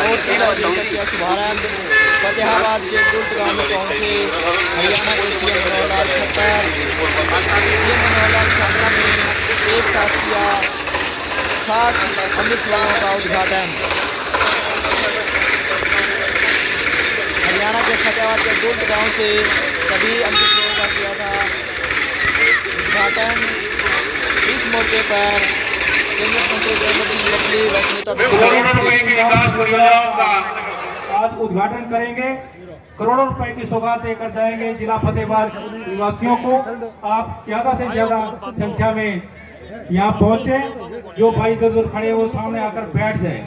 और किलोमीटर का शुभारंभ फतेहाबाद के दुर्ग गाँव में पहुँचे हरियाणा के सीएम मनोहर लाल खट्टर। सीएम मनोहर लाल खट्टर ने एक साथ किया 60 अमृत सरोवरों का उद्घाटन। हरियाणा के फतेहाबाद के दुर्ग गाँव से सभी अमृत सरोवरों का किया था उद्घाटन। इस मौके पर केंद्रीय मंत्री जयवर्धन सिंह जेटली व स्मिता करोड़ों रुपए की विकास परियोजनाओं का आज उद्घाटन करेंगे। करोड़ों रुपए की सौगात देकर जाएंगे जिला फतेहाबाद निवासियों को। आप ज्यादा से ज्यादा संख्या में यहाँ पहुंचे। जो भाई इधर उधर खड़े वो सामने आकर बैठ जाए।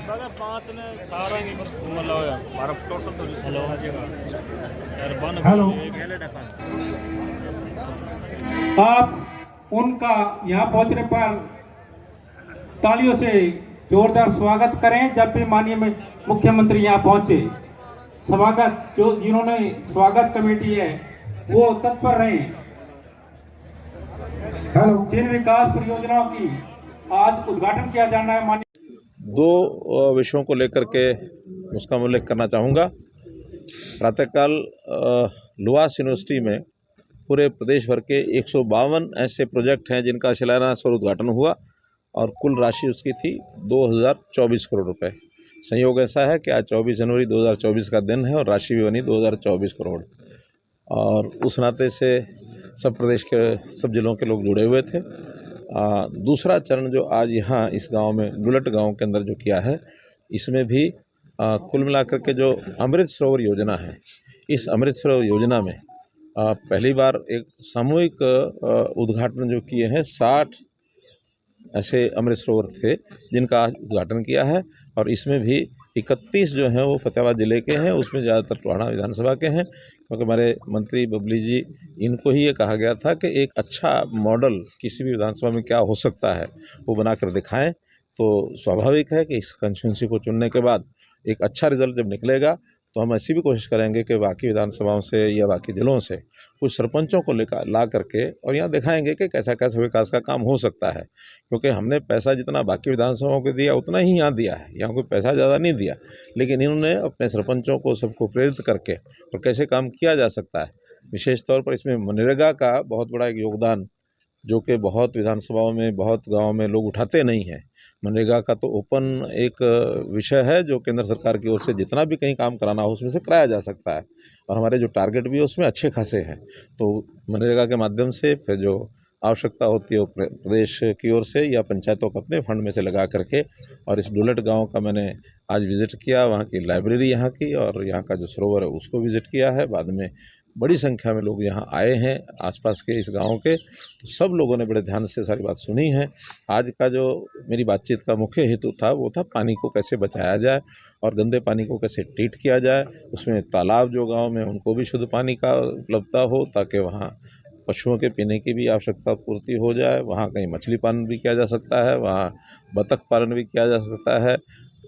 हेलो, आप उनका यहाँ पहुंचने पर तालियों से जोरदार स्वागत करें। जब भी माननीय मुख्यमंत्री यहाँ पहुंचे, स्वागत जो जिन्होंने स्वागत कमेटी है वो तत्पर रहे। हेलो, जिन विकास परियोजनाओं की आज उद्घाटन किया जाना है, माननीय दो विषयों को लेकर के उसका उल्लेख करना चाहूँगा। प्रातःकाल लुहास यूनिवर्सिटी में पूरे प्रदेश भर के 152 ऐसे प्रोजेक्ट हैं जिनका शिलान्यास और उद्घाटन हुआ और कुल राशि उसकी थी 2024 करोड़ रुपए। संयोग ऐसा है कि आज 24 जनवरी 2024 का दिन है और राशि भी बनी 2024 करोड़। और उस नाते से सब प्रदेश के सब जिलों के लोग जुड़े हुए थे। दूसरा चरण जो आज यहाँ इस गांव में डुलट गांव के अंदर जो किया है, इसमें भी कुल मिलाकर के जो अमृत सरोवर योजना है, इस अमृत सरोवर योजना में पहली बार एक सामूहिक उद्घाटन जो किए हैं। 60 ऐसे अमृत सरोवर थे जिनका उद्घाटन किया है और इसमें भी 31 जो हैं वो फतेहाबाद ज़िले के हैं। उसमें ज़्यादातर टोहाना विधानसभा के हैं, क्योंकि हमारे मंत्री बबली जी, इनको ही ये कहा गया था कि एक अच्छा मॉडल किसी भी विधानसभा में क्या हो सकता है वो बनाकर दिखाएं। तो स्वाभाविक है कि इस कंस्टिट्यूंसी को चुनने के बाद एक अच्छा रिजल्ट जब निकलेगा तो हम ऐसी भी कोशिश करेंगे कि बाकी विधानसभाओं से या बाकी जिलों से कुछ सरपंचों को लेकर ला करके और यहाँ दिखाएंगे कि कैसा कैसा विकास का काम हो सकता है। क्योंकि हमने पैसा जितना बाकी विधानसभाओं को दिया उतना ही यहाँ दिया है, यहाँ कोई पैसा ज़्यादा नहीं दिया, लेकिन इन्होंने अपने सरपंचों को सबको प्रेरित करके और कैसे काम किया जा सकता है। विशेष तौर पर इसमें मनरेगा का बहुत बड़ा एक योगदान, जो कि बहुत विधानसभाओं में बहुत गाँव में लोग उठाते नहीं हैं। मनरेगा का तो ओपन एक विषय है जो केंद्र सरकार की ओर से जितना भी कहीं काम कराना हो उसमें से कराया जा सकता है और हमारे जो टारगेट भी है उसमें अच्छे खासे हैं। तो मनरेगा के माध्यम से फिर जो आवश्यकता होती है वो प्रदेश की ओर से या पंचायतों को अपने फंड में से लगा करके। और इस डुलट गांव का मैंने आज विज़िट किया, वहाँ की लाइब्रेरी यहाँ की और यहाँ का जो सरोवर है उसको विज़िट किया है। बाद में बड़ी संख्या में लोग यहाँ आए हैं आसपास के इस गांव के, तो सब लोगों ने बड़े ध्यान से सारी बात सुनी है। आज का जो मेरी बातचीत का मुख्य हेतु था वो था पानी को कैसे बचाया जाए और गंदे पानी को कैसे ट्रीट किया जाए। उसमें तालाब जो गांव में उनको भी शुद्ध पानी का उपलब्धता हो ताकि वहाँ पशुओं के पीने की भी आवश्यकता पूर्ति हो जाए। वहाँ कहीं मछली पालन भी किया जा सकता है, वहाँ बतख पालन भी किया जा सकता है।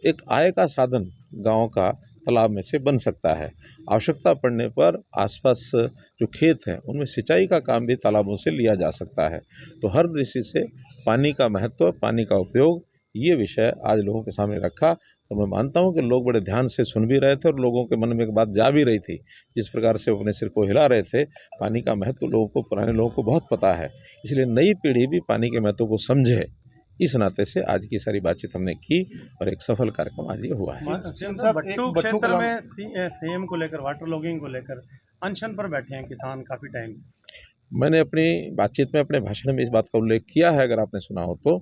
एक आय का साधन गाँव का तालाब में से बन सकता है। आवश्यकता पड़ने पर आसपास जो खेत हैं उनमें सिंचाई का काम भी तालाबों से लिया जा सकता है। तो हर दृष्टि से पानी का महत्व, पानी का उपयोग, ये विषय आज लोगों के सामने रखा। तो मैं मानता हूँ कि लोग बड़े ध्यान से सुन भी रहे थे और लोगों के मन में एक बात जा भी रही थी। जिस प्रकार से अपने सिर को हिला रहे थे, पानी का महत्व लोगों को, पुराने लोगों को बहुत पता है, इसलिए नई पीढ़ी भी पानी के महत्व को समझे। इस नाते से आज की सारी बातचीत हमने की और एक सफल कार्यक्रम आज ये हुआ है। भट्टू क्षेत्र में सीएम को लेकर, वाटर लॉगिंग को लेकर अनशन पर बैठे हैं किसान काफ़ी टाइम से। मैंने अपनी बातचीत में, अपने भाषण में इस बात का उल्लेख किया है, अगर आपने सुना हो तो।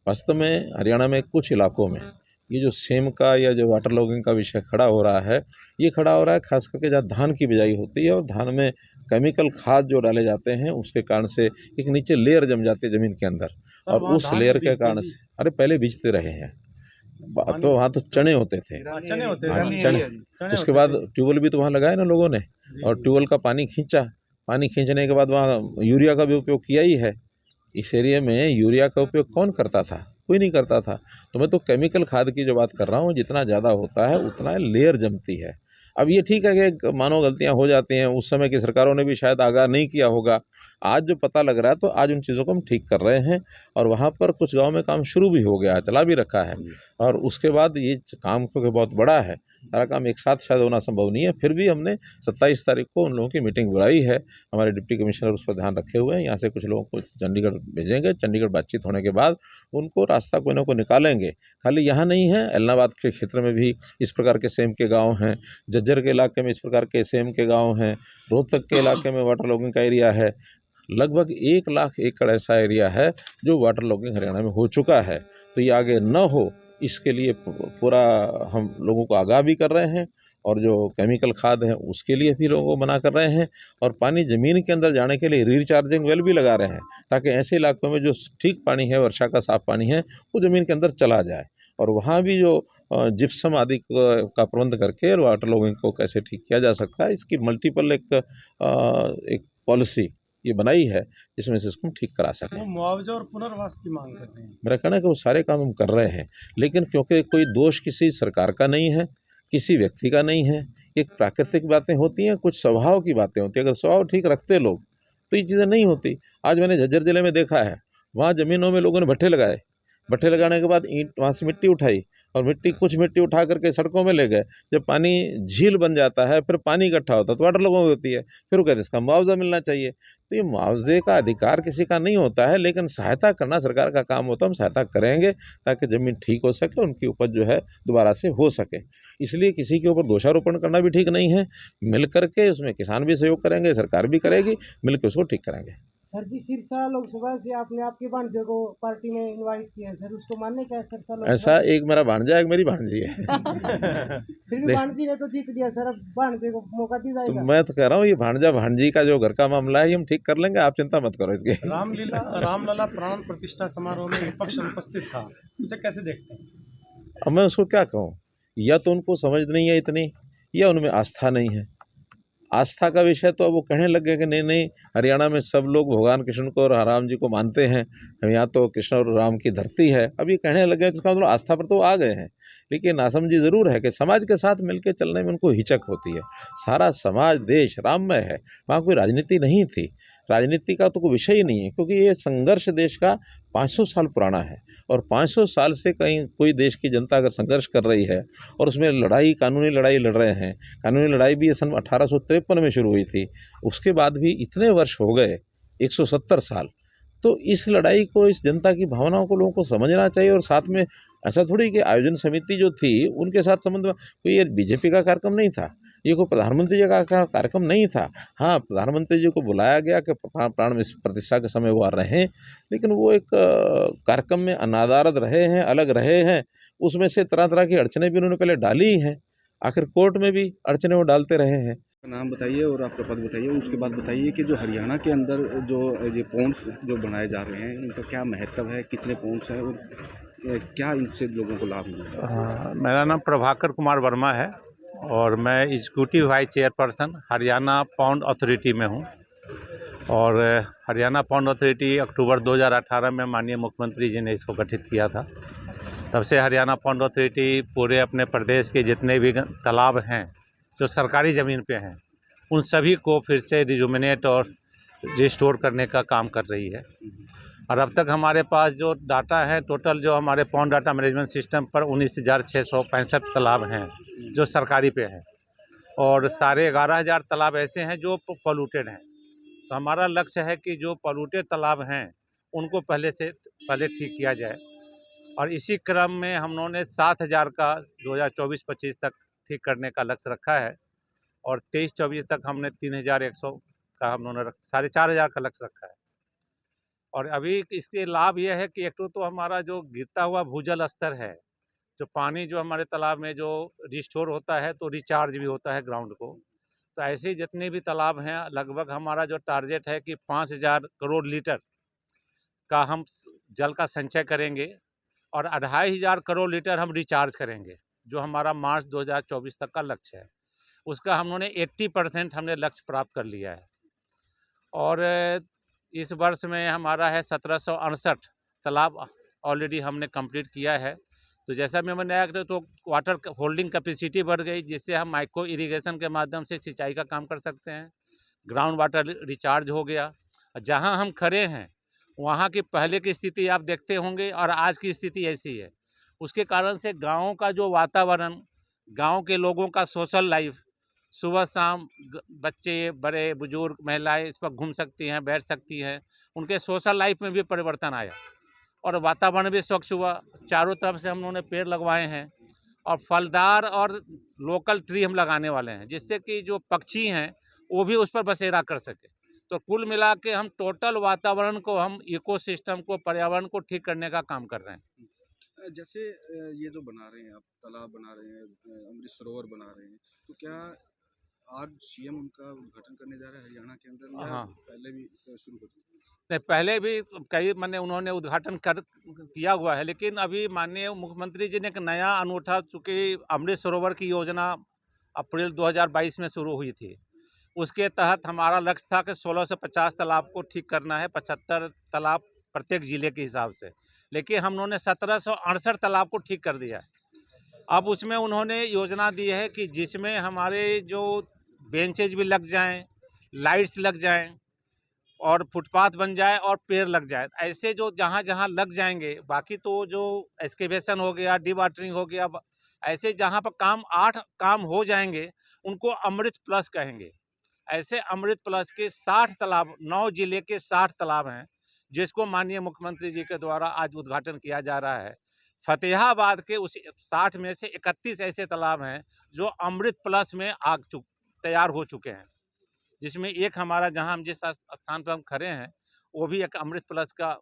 वास्तव में हरियाणा में कुछ इलाकों में ये जो सेम का या जो वाटर लॉगिंग का विषय खड़ा हो रहा है, ये खड़ा हो रहा है खास करके जहाँ धान की बिजाई होती है और धान में केमिकल खाद जो डाले जाते हैं उसके कारण से एक नीचे लेयर जम जाती है ज़मीन के अंदर और उस लेयर के कारण से, अरे पहले बीजते रहे हैं तो वहाँ तो चने होते थे, चने। उसके बाद ट्यूबवेल भी तो वहाँ लगाए ना लोगों ने और ट्यूबवेल का पानी खींचा, पानी खींचने के बाद वहाँ यूरिया का भी उपयोग किया ही है। इस एरिया में यूरिया का उपयोग कौन करता था? कोई नहीं करता था। तो मैं तो केमिकल खाद की जो बात कर रहा हूँ, जितना ज़्यादा होता है उतना लेयर जमती है। अब ये ठीक है कि मानो गलतियाँ हो जाती हैं, उस समय की सरकारों ने भी शायद आगाह नहीं किया होगा। आज जो पता लग रहा है तो आज उन चीज़ों को हम ठीक कर रहे हैं और वहाँ पर कुछ गांव में काम शुरू भी हो गया है, चला भी रखा है। और उसके बाद ये काम क्योंकि बहुत बड़ा है सारा काम एक साथ शायद होना संभव नहीं है। फिर भी हमने 27 तारीख को उन लोगों की मीटिंग बुलाई है। हमारे डिप्टी कमिश्नर उस पर ध्यान रखे हुए हैं। यहाँ से कुछ लोगों को चंडीगढ़ भेजेंगे। चंडीगढ़ बातचीत होने के बाद उनको रास्ता कोई ना कोई निकालेंगे। खाली यहाँ नहीं है, एलनाबाद के क्षेत्र में भी इस प्रकार के सेम के गाँव हैं, झज्जर के इलाके में इस प्रकार के सेम के गाँव हैं, रोहतक के इलाके में वाटर लॉगिंग का एरिया है। लगभग 1 लाख एकड़ ऐसा एरिया है जो वाटर लॉगिंग हरियाणा में हो चुका है। तो ये आगे न हो, इसके लिए पूरा हम लोगों को आगाह भी कर रहे हैं, और जो केमिकल खाद है उसके लिए भी लोगों को मना कर रहे हैं, और पानी ज़मीन के अंदर जाने के लिए रिचार्जिंग वेल भी लगा रहे हैं, ताकि ऐसे इलाकों में जो ठीक पानी है, वर्षा का साफ पानी है, वो ज़मीन के अंदर चला जाए। और वहाँ भी जो जिप्सम आदि का प्रबंध करके वाटर लॉगिंग को कैसे ठीक किया जा सकता है, इसकी मल्टीपल एक पॉलिसी ये बनाई है, जिसमें से इसको हम ठीक करा सकें। वो मुआवजा और पुनर्वास की मांग कर रहे हैं। मेरा कहना है कि वो सारे काम हम कर रहे हैं, लेकिन क्योंकि कोई दोष किसी सरकार का नहीं है, किसी व्यक्ति का नहीं है। एक प्राकृतिक बातें होती हैं, कुछ स्वभाव की बातें होती हैं। अगर स्वभाव ठीक रखते लोग तो ये चीज़ें नहीं होती। आज मैंने झज्जर जिले में देखा है, वहाँ ज़मीनों में लोगों ने भट्ठे लगाए, भट्ठे लगाने के बाद ईंट वहाँ से मिट्टी उठाई, और कुछ मिट्टी उठा करके सड़कों में ले गए। जब पानी झील बन जाता है, फिर पानी इकट्ठा होता है तो वाटर लॉगिंग होती है। फिर वो कहते हैं इसका मुआवजा मिलना चाहिए। तो ये मुआवजे का अधिकार किसी का नहीं होता है, लेकिन सहायता करना सरकार का काम होता है। हम सहायता करेंगे ताकि ज़मीन ठीक हो सके, उनकी उपज जो है दोबारा से हो सके। इसलिए किसी के ऊपर दोषारोपण करना भी ठीक नहीं है। मिल करके उसमें किसान भी सहयोग करेंगे, सरकार भी करेगी, मिलकर उसको ठीक करेंगे। सर जी, सिरसा लोकसभा से आपने आपके भांजे को पार्टी में इनवाइट किया है सर, उसको मानने का है सिरसा लोकसभा? ऐसा एक मेरा भांजा है, एक मेरी भांजी है। फिर भी भांजी ने तो जीत दिया सर, अब भांजे को मौका दी तो जाएगा। मैं तो कह रहा हूँ, ये भांजा भांजी का जो घर का मामला है, ये हम ठीक कर लेंगे, आप चिंता मत करो इसकी। रामलला प्राण प्रतिष्ठा समारोह में विपक्ष अनुपस्थित था, उसे कैसे देखते हैं? अब मैं उसको क्या कहूँ, या तो उनको समझ नहीं है इतनी, या उनमें आस्था नहीं है। आस्था का विषय तो अब वो कहने लग गए कि नहीं नहीं, हरियाणा में सब लोग भगवान कृष्ण को और राम जी को मानते हैं, यहाँ तो कृष्ण और राम की धरती है। अब ये कहने लग गए, तो इसका मतलब आस्था पर तो आ गए हैं। लेकिन नासमझी ज़रूर है कि समाज के साथ मिलकर चलने में उनको हिचक होती है। सारा समाज देश राममय है, वहाँ कोई राजनीति नहीं थी। राजनीति का तो कोई विषय ही नहीं है, क्योंकि ये संघर्ष देश का 500 साल पुराना है, और 500 साल से कहीं कोई देश की जनता अगर संघर्ष कर रही है और उसमें लड़ाई, कानूनी लड़ाई लड़ रहे हैं। कानूनी लड़ाई भी सन 1853 में शुरू हुई थी, उसके बाद भी इतने वर्ष हो गए, 170 साल। तो इस लड़ाई को, इस जनता की भावनाओं को लोगों को समझना चाहिए। और साथ में ऐसा थोड़ी कि आयोजन समिति जो थी उनके साथ संबंध में कोई ये बीजेपी का कार्यक्रम नहीं था, ये कोई प्रधानमंत्री जी का कार्यक्रम नहीं था। हाँ, प्रधानमंत्री जी को बुलाया गया कि प्राण प्रतिष्ठा के समय वो आ रहे हैं, लेकिन वो एक कार्यक्रम में अनादारद रहे हैं, अलग रहे हैं। उसमें से तरह तरह की अड़चने भी उन्होंने पहले डाली ही हैं, आखिर कोर्ट में भी अड़चने वो डालते रहे हैं। नाम बताइए और आपका पद बताइए, उसके बाद बताइए कि जो हरियाणा के अंदर जो ये पॉन्ड्स जो बनाए जा रहे हैं, इनका क्या महत्व है, कितने पॉन्ड्स हैं और क्या इनसे लोगों को लाभ मिलेगा? मेरा नाम प्रभाकर कुमार वर्मा है और मैं executive vice chairperson Haryana pond authority में हूँ। और हरियाणा पॉन्ड अथॉरिटी अक्टूबर 2018 में माननीय मुख्यमंत्री जी ने इसको गठित किया था। तब से हरियाणा पॉन्ड अथॉरिटी पूरे अपने प्रदेश के जितने भी तालाब हैं जो सरकारी ज़मीन पे हैं, उन सभी को फिर से रिजुमिनेट और रिस्टोर करने का काम कर रही है। और अब तक हमारे पास जो डाटा है, टोटल जो हमारे पॉन्ड डाटा मैनेजमेंट सिस्टम पर 19,665 तालाब हैं जो सरकारी पे हैं, और साढ़े 11,000 तालाब ऐसे हैं जो पॉल्यूटेड हैं। तो हमारा लक्ष्य है कि जो पॉल्यूटेड तालाब हैं उनको पहले ठीक किया जाए, और इसी क्रम में हम लोगों ने 7,000 का 2024-25 तक ठीक करने का लक्ष्य रखा है, और 23-24 तक हमने 3,100 का हम लोगों ने 4,500 का लक्ष्य रखा है। और अभी इसके लाभ ये है कि एक तो हमारा जो गिरता हुआ भूजल स्तर है, जो पानी जो हमारे तालाब में जो रिस्टोर होता है तो रिचार्ज भी होता है ग्राउंड को। तो ऐसे ही जितने भी तालाब हैं, लगभग हमारा जो टारगेट है कि 5,000 करोड़ लीटर का हम जल का संचय करेंगे, और 2,500 करोड़ लीटर हम रिचार्ज करेंगे, जो हमारा मार्च 2024 तक का लक्ष्य है। उसका हम लोगों ने 80% हमने लक्ष्य प्राप्त कर लिया है। और इस वर्ष में हमारा है 1768 तालाब ऑलरेडी हमने कंप्लीट किया है। तो जैसा मैं नया तो वाटर होल्डिंग कैपेसिटी बढ़ गई, जिससे हम माइक्रो इरिगेशन के माध्यम से सिंचाई का काम कर सकते हैं। ग्राउंड वाटर रिचार्ज हो गया। जहां हम खड़े हैं वहां की पहले की स्थिति आप देखते होंगे और आज की स्थिति ऐसी है। उसके कारण से गाँव का जो वातावरण, गांव के लोगों का सोशल लाइफ, सुबह शाम बच्चे बड़े बुजुर्ग महिलाएं इस पर घूम सकती हैं, बैठ सकती हैं, उनके सोशल लाइफ में भी परिवर्तन आया और वातावरण भी स्वच्छ हुआ। चारों तरफ से हम लोगों ने पेड़ लगवाए हैं और फलदार और लोकल ट्री हम लगाने वाले हैं, जिससे कि जो पक्षी हैं वो भी उस पर बसेरा कर सके। तो कुल मिला के हम टोटल वातावरण को, हम इकोसिस्टम को, पर्यावरण को ठीक करने का काम कर रहे हैं। जैसे ये जो बना रहे हैं आप, तालाब बना रहे हैं, अमृत सरोवर बना रहे हैं, तो क्या आज सीएम उनका उद्घाटन करने जा रहे हैं हरियाणा के अंदर, या हाँ। पहले भी शुरू हो चुका है? नहीं, पहले भी कई माने उन्होंने उद्घाटन किया हुआ है, लेकिन अभी माननीय मुख्यमंत्री जी ने एक नया अनूठा, चूँकि अमृत सरोवर की योजना अप्रैल 2022 में शुरू हुई थी, उसके तहत हमारा लक्ष्य था कि 16 से 50 तालाब को ठीक करना है, 75 तालाब प्रत्येक जिले के हिसाब से, लेकिन हम लोगों ने 1768 तालाब को ठीक कर दिया है। अब उसमें उन्होंने योजना दी है कि जिसमें हमारे जो बेंचेज भी लग जाएं, लाइट्स लग जाएं और फुटपाथ बन जाए और पेड़ लग जाए, ऐसे जो जहाँ जहाँ लग जाएंगे, बाकी तो जो एक्सकेवेशन हो गया, डिवाटरिंग हो गया, ऐसे जहाँ पर 8 काम हो जाएंगे उनको अमृत प्लस कहेंगे। ऐसे अमृत प्लस के 60 तालाब, 9 जिले के 60 तालाब हैं, जिसको माननीय मुख्यमंत्री जी के द्वारा आज उद्घाटन किया जा रहा है। फतेहाबाद के उस 60 में से 31 ऐसे तालाब हैं जो अमृत प्लस में तैयार हो चुके हैं, जिसमें एक हमारा, जहां हम जिस स्थान पर हम खड़े हैं, वो भी एक अमृत प्लस का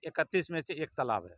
31 में से एक तालाब है।